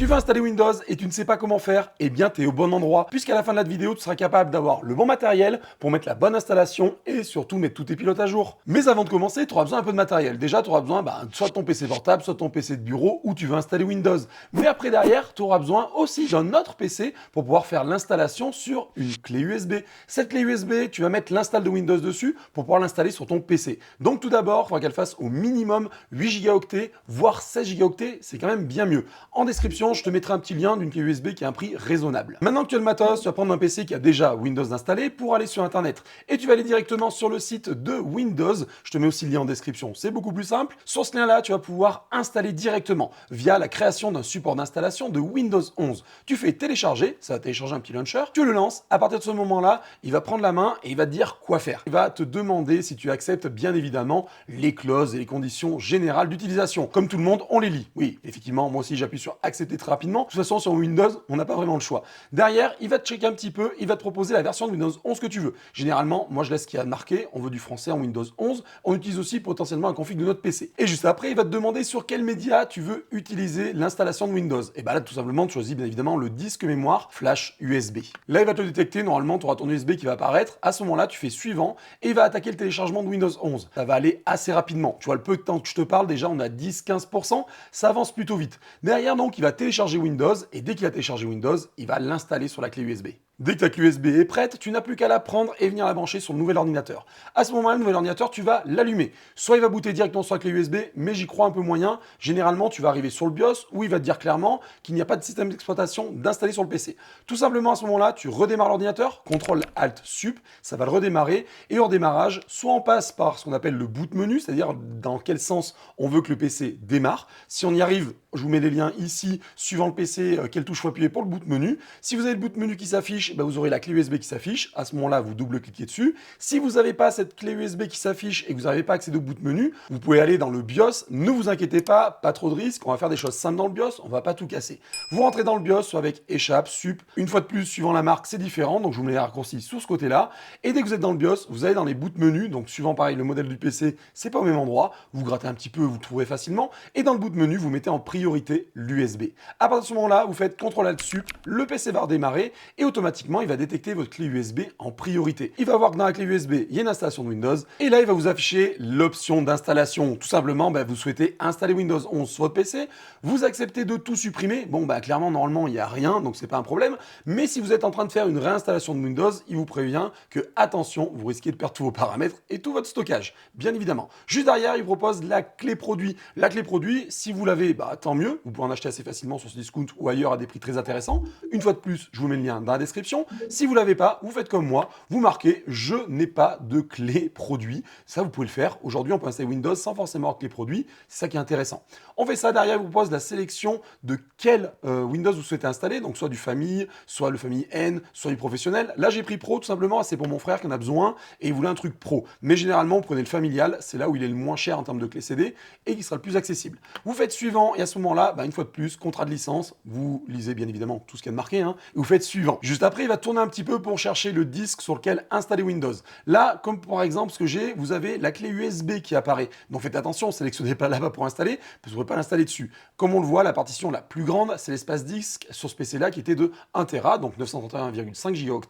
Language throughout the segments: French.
Tu veux installer Windows et tu ne sais pas comment faire? Eh bien, tu es au bon endroit, puisqu'à la fin de la vidéo, tu seras capable d'avoir le bon matériel pour mettre la bonne installation et surtout mettre tous tes pilotes à jour. Mais avant de commencer, tu auras besoin un peu de matériel. Déjà, tu auras besoin soit de ton PC portable, soit de ton PC de bureau où tu veux installer Windows. Mais après, derrière, tu auras besoin aussi d'un autre PC pour pouvoir faire l'installation sur une clé USB. Cette clé USB, tu vas mettre l'install de Windows dessus pour pouvoir l'installer sur ton PC. Donc tout d'abord, il faudra qu'elle fasse au minimum 8 Go, voire 16 Go, c'est quand même bien mieux. En description, je te mettrai un petit lien d'une clé USB qui a un prix raisonnable. Maintenant que tu as le matos, tu vas prendre un PC qui a déjà Windows installé pour aller sur Internet. Et tu vas aller directement sur le site de Windows. Je te mets aussi le lien en description. C'est beaucoup plus simple. Sur ce lien-là, tu vas pouvoir installer directement via la création d'un support d'installation de Windows 11. Tu fais télécharger, ça va télécharger un petit launcher. Tu le lances. À partir de ce moment-là, il va prendre la main et il va te dire quoi faire. Il va te demander si tu acceptes bien évidemment les clauses et les conditions générales d'utilisation. Comme tout le monde, on les lit. Oui, effectivement, moi aussi j'appuie sur accepter très rapidement. De toute façon, sur Windows, on n'a pas vraiment le choix. Derrière, il va te checker un petit peu, il va te proposer la version de Windows 11 que tu veux. Généralement, moi je laisse ce qu'il y a marqué, on veut du français en Windows 11. On utilise aussi potentiellement un config de notre PC. Et juste après, il va te demander sur quel média tu veux utiliser l'installation de Windows. Et bien là, tout simplement, tu choisis bien évidemment le disque mémoire flash USB. Là, il va te le détecter. Normalement, tu auras ton USB qui va apparaître. À ce moment-là, tu fais suivant et il va attaquer le téléchargement de Windows 11. Ça va aller assez rapidement. Tu vois, le peu de temps que je te parle, déjà, on a 10-15%. Ça avance plutôt vite. Derrière, donc, il va télécharger Windows et dès qu'il a téléchargé Windows, il va l'installer sur la clé USB. Dès que ta clé USB est prête, tu n'as plus qu'à la prendre et venir la brancher sur le nouvel ordinateur. À ce moment-là, le nouvel ordinateur, tu vas l'allumer. Soit il va booter directement sur la clé USB, mais j'y crois un peu moyen. Généralement, tu vas arriver sur le BIOS où il va te dire clairement qu'il n'y a pas de système d'exploitation d'installer sur le PC. Tout simplement, à ce moment-là, tu redémarres l'ordinateur, CTRL-ALT-SUP, ça va le redémarrer. Et au redémarrage, soit on passe par ce qu'on appelle le boot menu, c'est-à-dire dans quel sens on veut que le PC démarre. Si on y arrive, je vous mets les liens ici, suivant le PC, quelle touche faut appuyer pour le boot menu. Si vous avez le boot menu qui s'affiche, vous aurez la clé USB qui s'affiche. À ce moment-là, vous double-cliquez dessus. Si vous n'avez pas cette clé USB qui s'affiche et que vous n'avez pas accès au boot menu, vous pouvez aller dans le BIOS. Ne vous inquiétez pas, pas trop de risques. On va faire des choses simples dans le BIOS. On va pas tout casser. Vous rentrez dans le BIOS, soit avec échappe, sup. Une fois de plus, suivant la marque, c'est différent. Donc, je vous mets les raccourcis sur ce côté-là. Et dès que vous êtes dans le BIOS, vous allez dans les boot menus. Donc, suivant pareil le modèle du PC, c'est pas au même endroit. Vous grattez un petit peu, vous le trouverez facilement. Et dans le boot menu, vous mettez en priorité l'USB. À partir de ce moment-là, vous faites CTRL-ALT-SUP. Le PC va redémarrer et automatiquement, il va détecter votre clé USB en priorité. Il va voir que dans la clé USB, il y a une installation de Windows et là, il va vous afficher l'option d'installation. Tout simplement, vous souhaitez installer Windows 11 sur votre PC, vous acceptez de tout supprimer. Bon, clairement, normalement, il n'y a rien, donc c'est pas un problème. Mais si vous êtes en train de faire une réinstallation de Windows, il vous prévient que, attention, vous risquez de perdre tous vos paramètres et tout votre stockage, bien évidemment. Juste derrière, il propose la clé produit. La clé produit, si vous l'avez, tant mieux. Vous pouvez en acheter assez facilement sur ce discount ou ailleurs à des prix très intéressants. Une fois de plus, je vous mets le lien dans la description. Si vous l'avez pas, vous faites comme moi, vous marquez je n'ai pas de clé produit. Ça, vous pouvez le faire. Aujourd'hui, on peut installer Windows sans forcément avoir de clé produit. C'est ça qui est intéressant. On fait ça, derrière, il vous propose la sélection de quel Windows vous souhaitez installer. Donc, soit du famille, soit le famille N, soit du professionnel. Là, j'ai pris pro, tout simplement. C'est pour mon frère qui en a besoin et il voulait un truc pro. Mais généralement, vous prenez le familial. C'est là où il est le moins cher en termes de clé CD et qui sera le plus accessible. Vous faites suivant et à ce moment-là, une fois de plus, contrat de licence. Vous lisez bien évidemment tout ce qu'il y a de marqué. Et vous faites suivant. Juste après, il va tourner un petit peu pour chercher le disque sur lequel installer Windows. Là, comme par exemple ce que j'ai, vous avez la clé USB qui apparaît. Donc faites attention, sélectionnez pas là-bas pour installer, parce que vous ne pourrez pas l'installer dessus. Comme on le voit, la partition la plus grande, c'est l'espace disque sur ce PC-là qui était de 1 Tera, donc 931,5 Go.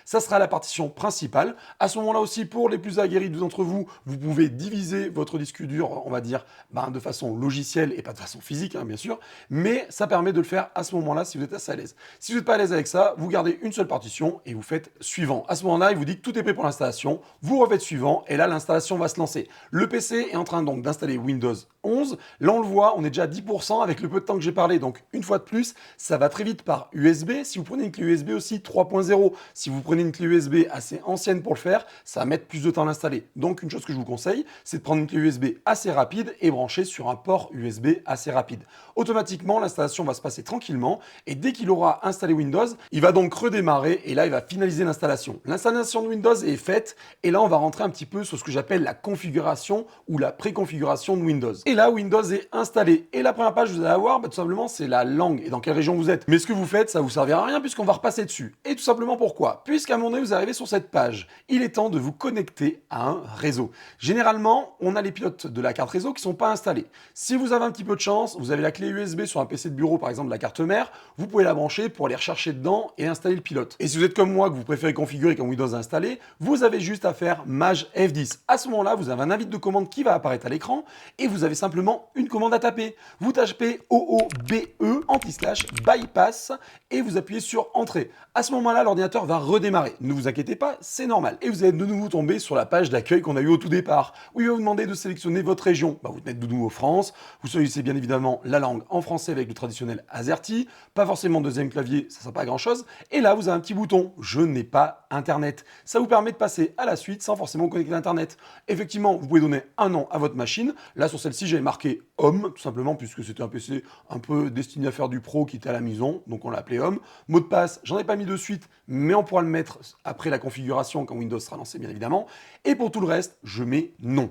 Ça sera la partition principale. À ce moment-là aussi, pour les plus aguerris d'entre vous, vous pouvez diviser votre disque dur, on va dire, de façon logicielle et pas de façon physique, bien sûr, mais ça permet de le faire à ce moment-là si vous êtes assez à l'aise. Si vous n'êtes pas à l'aise avec ça, vous gardez une seule partition et vous faites suivant. À ce moment-là, il vous dit que tout est prêt pour l'installation. Vous refaites suivant et là, l'installation va se lancer. Le PC est en train donc d'installer Windows 11. Là, on le voit, on est déjà à 10% avec le peu de temps que j'ai parlé. Donc, une fois de plus, ça va très vite par USB. Si vous prenez une clé USB aussi 3.0, si vous prenez une clé USB assez ancienne pour le faire, ça va mettre plus de temps à l'installer. Donc, une chose que je vous conseille, c'est de prendre une clé USB assez rapide et brancher sur un port USB assez rapide. Automatiquement, l'installation va se passer tranquillement et dès qu'il aura installé Windows, il va donc redémarrer redémarrer et là il va finaliser l'installation. L'installation de Windows est faite et là on va rentrer un petit peu sur ce que j'appelle la configuration ou la préconfiguration de Windows. Et là Windows est installé et la première page que vous allez avoir, tout simplement c'est la langue et dans quelle région vous êtes. Mais ce que vous faites ça vous servira à rien puisqu'on va repasser dessus. Et tout simplement pourquoi? Puisqu'à un moment donné vous arrivez sur cette page, il est temps de vous connecter à un réseau. Généralement on a les pilotes de la carte réseau qui ne sont pas installés. Si vous avez un petit peu de chance, vous avez la clé USB sur un PC de bureau par exemple de la carte mère, vous pouvez la brancher pour aller rechercher dedans et installer le pilote. Et si vous êtes comme moi, que vous préférez configurer quand Windows est installé, vous avez juste à faire Maj F10. À ce moment-là, vous avez un invite de commande qui va apparaître à l'écran et vous avez simplement une commande à taper. Vous tapez OOBE anti-slash bypass et vous appuyez sur Entrée. À ce moment-là, l'ordinateur va redémarrer. Ne vous inquiétez pas, c'est normal. Et vous allez de nouveau tomber sur la page d'accueil qu'on a eue au tout départ, où il va vous demander de sélectionner votre région. Vous mettez de nouveau France, vous choisissez bien évidemment la langue en français avec le traditionnel AZERTY, pas forcément deuxième clavier, ça ne sert pas à grand chose. Et là, vous avez un petit bouton, je n'ai pas Internet. Ça vous permet de passer à la suite sans forcément connecter Internet. Effectivement, vous pouvez donner un nom à votre machine. Là, sur celle-ci, j'avais marqué Home, tout simplement, puisque c'était un PC un peu destiné à faire du pro qui était à la maison, donc on l'a appelé Home. Mot de passe, j'en ai pas mis de suite, mais on pourra le mettre après la configuration quand Windows sera lancé, bien évidemment. Et pour tout le reste, je mets non.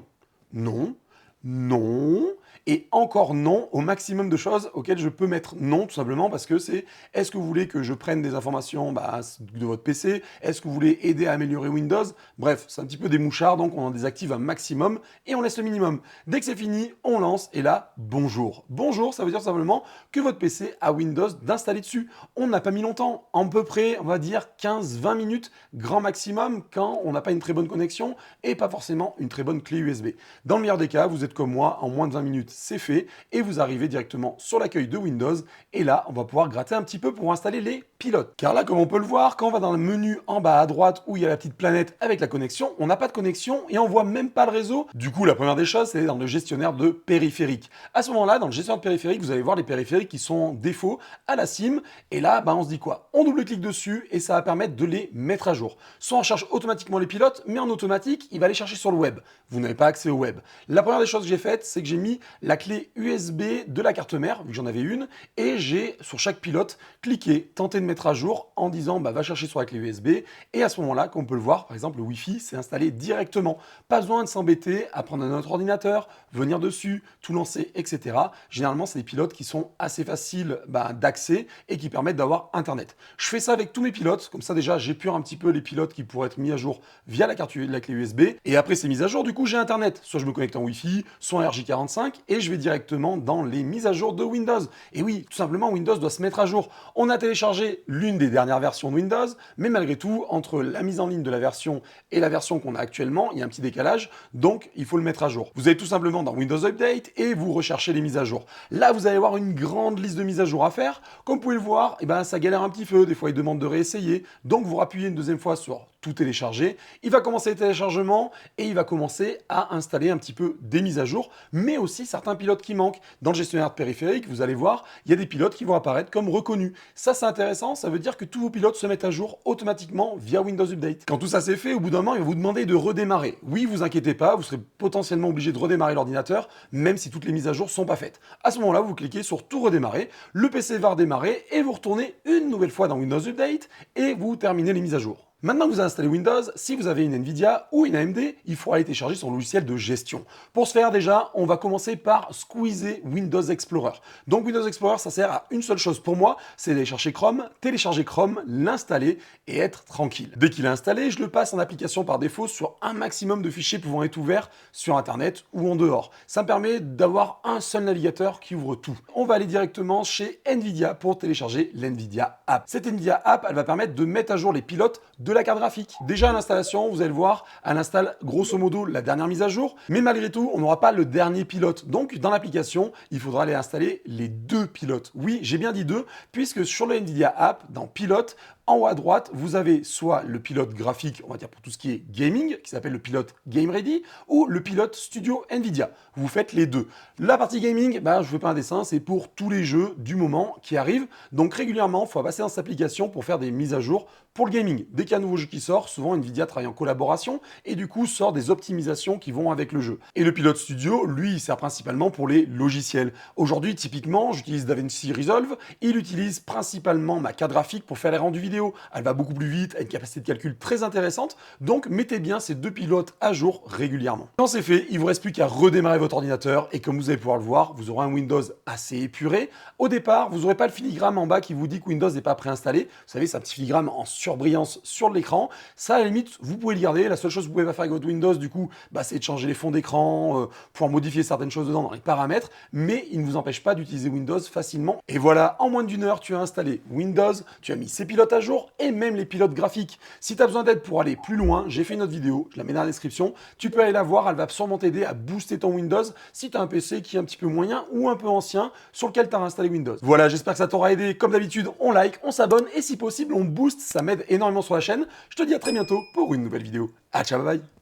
Non, non, et encore non au maximum de choses auxquelles je peux mettre non, tout simplement parce que c'est est-ce que vous voulez que je prenne des informations de votre PC? Est-ce que vous voulez aider à améliorer Windows? Bref, c'est un petit peu des mouchards, donc on en désactive un maximum et on laisse le minimum. Dès que c'est fini, on lance et là, bonjour. Bonjour, ça veut dire simplement que votre PC a Windows d'installer dessus. On n'a pas mis longtemps, à peu près, on va dire 15-20 minutes, grand maximum, quand on n'a pas une très bonne connexion et pas forcément une très bonne clé USB. Dans le meilleur des cas, vous êtes comme moi, en moins de 20 minutes, c'est fait, et vous arrivez directement sur l'accueil de Windows, et là, on va pouvoir gratter un petit peu pour installer les pilotes. Car là, comme on peut le voir, quand on va dans le menu en bas à droite, où il y a la petite planète avec la connexion, on n'a pas de connexion, et on voit même pas le réseau. Du coup, la première des choses, c'est dans le gestionnaire de périphériques. À ce moment-là, dans le gestionnaire de périphériques, vous allez voir les périphériques qui sont en défaut à la SIM, et là, on se dit quoi? On double-clique dessus, et ça va permettre de les mettre à jour. Soit on cherche automatiquement les pilotes, mais en automatique, il va les chercher sur le web. Vous n'avez pas accès au web. La première des choses que j'ai faites, c'est que j'ai mis la clé USB de la carte mère, vu que j'en avais une, et j'ai, sur chaque pilote, cliqué, tenté de mettre à jour en disant va chercher sur la clé USB, et à ce moment-là, comme on peut le voir, par exemple, le Wi-Fi s'est installé directement. Pas besoin de s'embêter à prendre un autre ordinateur, venir dessus, tout lancer, etc. Généralement, c'est des pilotes qui sont assez faciles d'accès et qui permettent d'avoir Internet. Je fais ça avec tous mes pilotes, comme ça déjà, j'épure un petit peu les pilotes qui pourraient être mis à jour via la clé USB, et après ces mises à jour, du coup, j'ai Internet. Soit je me connecte en Wi-Fi, soit en RJ45, et je vais directement dans les mises à jour de Windows. Et oui, tout simplement, Windows doit se mettre à jour. On a téléchargé l'une des dernières versions de Windows, mais malgré tout, entre la mise en ligne de la version et la version qu'on a actuellement, il y a un petit décalage, donc il faut le mettre à jour. Vous allez tout simplement dans Windows Update et vous recherchez les mises à jour. Là, vous allez avoir une grande liste de mises à jour à faire. Comme vous pouvez le voir, ça galère un petit peu, des fois il demande de réessayer, donc vous rappuyez une deuxième fois sur tout télécharger. Il va commencer le téléchargement et il va commencer à installer un petit peu des mises à jour, mais aussi certains pilotes qui manquent. Dans le gestionnaire de périphériques, vous allez voir, il y a des pilotes qui vont apparaître comme reconnus. Ça, c'est intéressant, ça veut dire que tous vos pilotes se mettent à jour automatiquement via Windows Update. Quand tout ça c'est fait, au bout d'un moment, il va vous demander de redémarrer. Oui, vous inquiétez pas, vous serez potentiellement obligé de redémarrer l'ordinateur, même si toutes les mises à jour sont pas faites. À ce moment-là, vous cliquez sur tout redémarrer, le PC va redémarrer et vous retournez une nouvelle fois dans Windows Update et vous terminez les mises à jour. Maintenant que vous avez installé Windows, si vous avez une Nvidia ou une AMD, il faudra aller télécharger son logiciel de gestion. Pour ce faire déjà, on va commencer par squeezer Windows Explorer. Donc Windows Explorer, ça sert à une seule chose pour moi, c'est d'aller chercher Chrome, télécharger Chrome, l'installer et être tranquille. Dès qu'il est installé, je le passe en application par défaut sur un maximum de fichiers pouvant être ouverts sur Internet ou en dehors. Ça me permet d'avoir un seul navigateur qui ouvre tout. On va aller directement chez Nvidia pour télécharger l'Nvidia App. Cette Nvidia App, elle va permettre de mettre à jour les pilotes de la carte graphique. Déjà à l'installation, vous allez le voir, elle installe grosso modo la dernière mise à jour, mais malgré tout, on n'aura pas le dernier pilote. Donc dans l'application, il faudra aller installer les deux pilotes. Oui, j'ai bien dit deux, puisque sur le Nvidia App, dans Pilote, en haut à droite, vous avez soit le pilote graphique, on va dire pour tout ce qui est gaming, qui s'appelle le pilote Game Ready, ou le pilote Studio Nvidia. Vous faites les deux. La partie gaming, je ne fais pas un dessin, c'est pour tous les jeux du moment qui arrivent. Donc régulièrement, il faut passer dans cette application pour faire des mises à jour pour le gaming. Dès qu'il y a un nouveau jeu qui sort, souvent Nvidia travaille en collaboration et du coup sort des optimisations qui vont avec le jeu. Et le pilote Studio, lui, il sert principalement pour les logiciels. Aujourd'hui, typiquement, j'utilise DaVinci Resolve. Il utilise principalement ma carte graphique pour faire les rendus vidéo. vidéo, elle va beaucoup plus vite, a une capacité de calcul très intéressante, donc mettez bien ces deux pilotes à jour régulièrement. Quand c'est fait, il vous reste plus qu'à redémarrer votre ordinateur et comme vous allez pouvoir le voir, vous aurez un Windows assez épuré. Au départ, vous n'aurez pas le filigrane en bas qui vous dit que Windows n'est pas préinstallé. Vous savez, c'est un petit filigrane en surbrillance sur l'écran. Ça, à la limite, vous pouvez le garder. La seule chose que vous pouvez pas faire avec votre Windows, du coup, c'est de changer les fonds d'écran, pouvoir modifier certaines choses dedans dans les paramètres, mais il ne vous empêche pas d'utiliser Windows facilement. Et voilà, en moins d'une heure, tu as installé Windows, tu as mis ses pilotes à jour et même les pilotes graphiques. Si tu as besoin d'aide pour aller plus loin, j'ai fait une autre vidéo, je la mets dans la description. Tu peux aller la voir, elle va sûrement t'aider à booster ton Windows si tu as un PC qui est un petit peu moyen ou un peu ancien sur lequel tu as installé Windows. Voilà, j'espère que ça t'aura aidé. Comme d'habitude, on like, on s'abonne et si possible, on booste, ça m'aide énormément sur la chaîne. Je te dis à très bientôt pour une nouvelle vidéo. Ah, ciao, bye bye.